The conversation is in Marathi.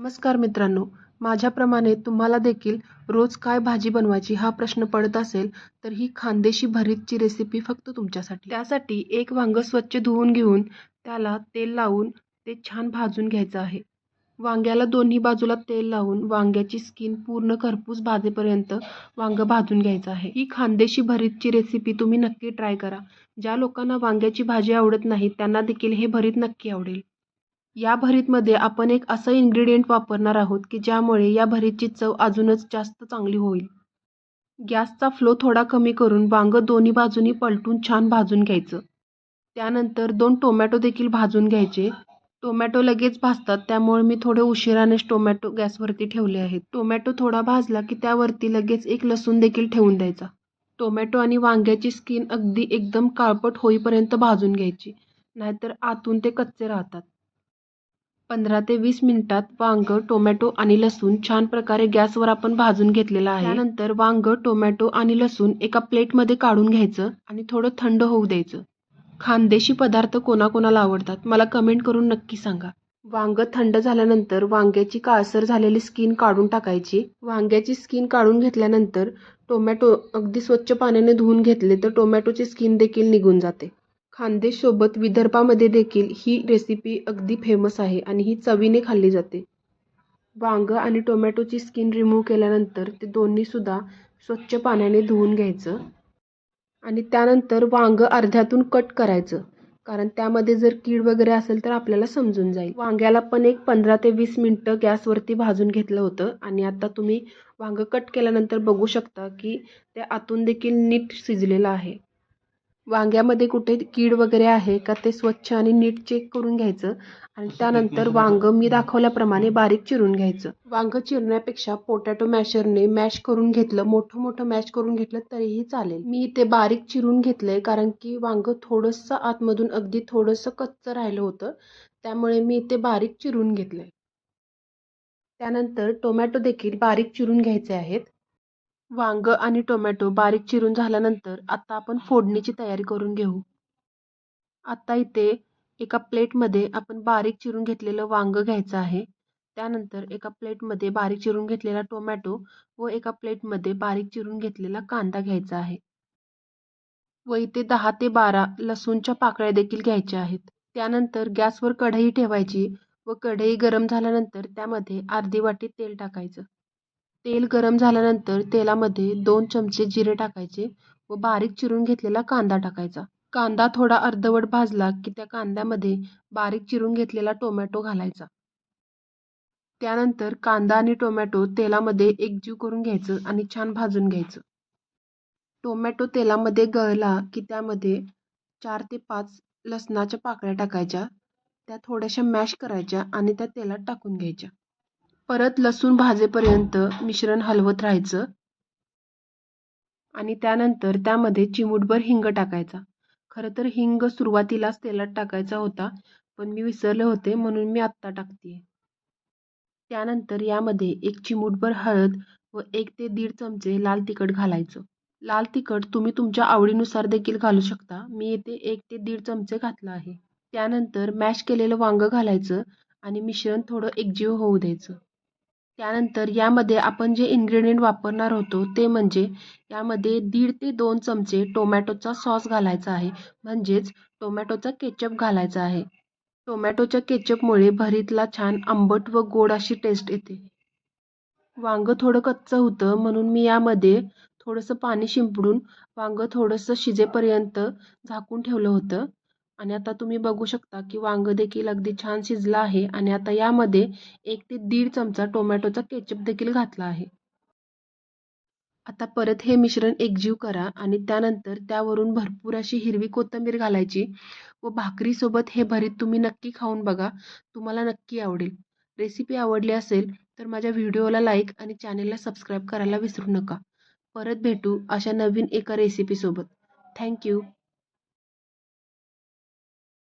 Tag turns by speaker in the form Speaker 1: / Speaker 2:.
Speaker 1: नमस्कार मित्रांनो, माझ्याप्रमाणे तुम्हाला देखील रोज काय भाजी बनवायची हा प्रश्न पडत असेल तर ही खानदेशी भरीतची रेसिपी फक्त तुमच्यासाठी. त्यासाठी एक वांगं स्वच्छ धुवून घेऊन त्याला तेल लावून ते छान भाजून घ्यायचं आहे. वांग्याला दोन्ही बाजूला तेल लावून वांग्याची स्किन पूर्ण खरपूस भाजेपर्यंत वांगं भाजून घ्यायचं आहे. ही खानदेशी भरीतची रेसिपी तुम्ही नक्की ट्राय करा. ज्या लोकांना वांग्याची भाजी आवडत नाही त्यांना देखील हे भरीत नक्की आवडेल. या भरीतमध्ये आपण एक असं इन्ग्रेडियंट वापरणार आहोत की ज्यामुळे या भरीतची चव अजूनच जास्त चांगली होईल. गॅसचा फ्लो थोडा कमी करून वांगं दोन्ही बाजूनी पलटून छान भाजून घ्यायचं. त्यानंतर 2 टोमॅटो देखील भाजून घ्यायचे. टोमॅटो लगेच भाजतात त्यामुळे मी थोडे उशिरानेच टोमॅटो गॅसवरती ठेवले आहेत. टोमॅटो थोडा भाजला की त्यावरती लगेच एक लसूण देखील ठेवून द्यायचा. टोमॅटो आणि वांग्याची स्किन अगदी एकदम काळपट होईपर्यंत भाजून घ्यायची, नाहीतर आतून ते कच्चे राहतात. 15 ते 20 मिनिटात वांगं, टोमॅटो आणि लसूण छान प्रकारे गॅसवर आपण भाजून घेतलेलं आहे. त्यानंतर वांगं, टोमॅटो आणि लसूण एका प्लेटमध्ये काढून घ्यायचं आणि थोडं थंड होऊ द्यायचं. खानदेशी पदार्थ कोणाकोणाला आवडतात मला कमेंट करून नक्की सांगा. वांगं थंड झाल्यानंतर वांग्याची काळसर झालेली स्किन काढून टाकायची. वांग्याची स्किन काढून घेतल्यानंतर टोमॅटो अगदी स्वच्छ पाण्याने धुवून घेतले तर टोमॅटोची स्किन देखील निघून जाते. खानदेशसोबत विदर्भामध्ये देखील ही रेसिपी अगदी फेमस आहे आणि ही चवीने खाल्ली जाते. वांगं आणि टोमॅटोची स्किन रिमूव्ह केल्यानंतर ते दोन्हीसुद्धा स्वच्छ पाण्याने धुवून घ्यायचं आणि त्यानंतर वांगं अर्ध्यातून कट करायचं, कारण त्यामध्ये जर कीड वगैरे असेल तर आपल्याला समजून जाईल. वांग्याला पण एक 15 ते 20 मिनिटं गॅसवरती भाजून घेतलं होतं आणि आता तुम्ही वांगं कट केल्यानंतर बघू शकता की ते आतून देखील नीट शिजलेलं आहे. वांग्यामध्ये कुठे कीड वगैरे आहे का ते स्वच्छ आणि नीट चेक करून घ्यायचं आणि त्यानंतर वांगं मी दाखवल्याप्रमाणे बारीक चिरून घ्यायचं. वांगं चिरण्यापेक्षा पोटॅटो मॅशरने मॅश करून घेतलं, मोठं मॅश करून घेतलं तरीही चालेल. मी ते बारीक चिरून घेतलंय कारण की वांगं थोडंसं आतमधून अगदी थोडंसं कच्चं राहिलं होतं, त्यामुळे मी ते बारीक चिरून घेतलंय. त्यानंतर टोमॅटो देखील बारीक चिरून घ्यायचे आहेत. वांगं आणि टोमॅटो बारीक चिरून झाल्यानंतर आता आपण फोडणीची तयारी करून घेऊ. आता इथे एका प्लेटमध्ये आपण बारीक चिरून घेतलेलं वांगं घ्यायचं आहे. त्यानंतर एका प्लेटमध्ये बारीक चिरून घेतलेला टोमॅटो व एका प्लेटमध्ये बारीक चिरून घेतलेला कांदा घ्यायचा आहे. व इथे 10 ते 12 लसूणच्या पाकळ्या देखील घ्यायच्या आहेत. त्यानंतर गॅसवर कढई ठेवायची व कढई गरम झाल्यानंतर त्यामध्ये अर्धी वाटी तेल टाकायचं. तेल गरम झाल्यानंतर तेलामध्ये 2 चमचे जिरे टाकायचे व बारीक चिरून घेतलेला कांदा टाकायचा. कांदा थोडा अर्धवट भाजला की त्या कांद्यामध्ये बारीक चिरून घेतलेला टोमॅटो घालायचा. त्यानंतर कांदा आणि टोमॅटो तेलामध्ये एकजीव करून घ्यायचं आणि छान भाजून घ्यायचं. टोमॅटो तेलामध्ये गळला की त्यामध्ये 4 ते 5 लसणाच्या पाकळ्या टाकायच्या. त्या थोड्याशा मॅश करायच्या आणि त्या तेलात टाकून घ्यायच्या. परत लसूण भाजेपर्यंत मिश्रण हलवत राहायचं आणि त्यानंतर त्यामध्ये चिमूटभर हिंग टाकायचा. खरं तर हिंग सुरुवातीलाच तेलात टाकायचा होता, पण मी विसरले होते म्हणून मी आत्ता टाकते. त्यानंतर यामध्ये एक चिमूटभर हळद व 1 ते 1.5 चमचे लाल तिखट घालायचं. लाल तिखट तुम्ही तुमच्या आवडीनुसार देखील घालू शकता. मी इथे 1 ते 1.5 चमचे घातलं आहे. त्यानंतर मॅश केलेलं वांगं घालायचं आणि मिश्रण थोडं एकजीव होऊ द्यायचं. त्यानंतर यामध्ये आपण जे इन्ग्रेडियंट वापरणार होतो ते म्हणजे यामध्ये 1.5 ते 2 चमचे टोमॅटोचा सॉस घालायचा आहे, म्हणजेच टोमॅटोचा केचप घालायचा आहे. टोमॅटोच्या केचपमुळे भरीतला छान आंबट व गोड अशी टेस्ट येते. वांगं थोडं कच्चं होतं म्हणून मी यामध्ये थोडंसं पाणी शिंपडून वांगं थोडंसं शिजेपर्यंत झाकून ठेवलं होतं आणि आता तुम्ही बघू शकता की वांगं देखील अगदी छान शिजलं आहे आणि आता यामध्ये 1 ते 1.5 चमचा टोमॅटोचा केचप देखील घातला आहे. आता परत हे मिश्रण एकजीव करा आणि त्यानंतर त्यावरून भरपूर अशी हिरवी कोथिंबीर घालायची व भाकरीसोबत हे भरीत तुम्ही नक्की खाऊन बघा, तुम्हाला नक्की आवडेल. रेसिपी आवडली असेल तर माझ्या व्हिडिओला लाईक आणि चॅनेलला सबस्क्राईब करायला विसरू नका. परत भेटू अशा नवीन एका रेसिपीसोबत. थँक्यू.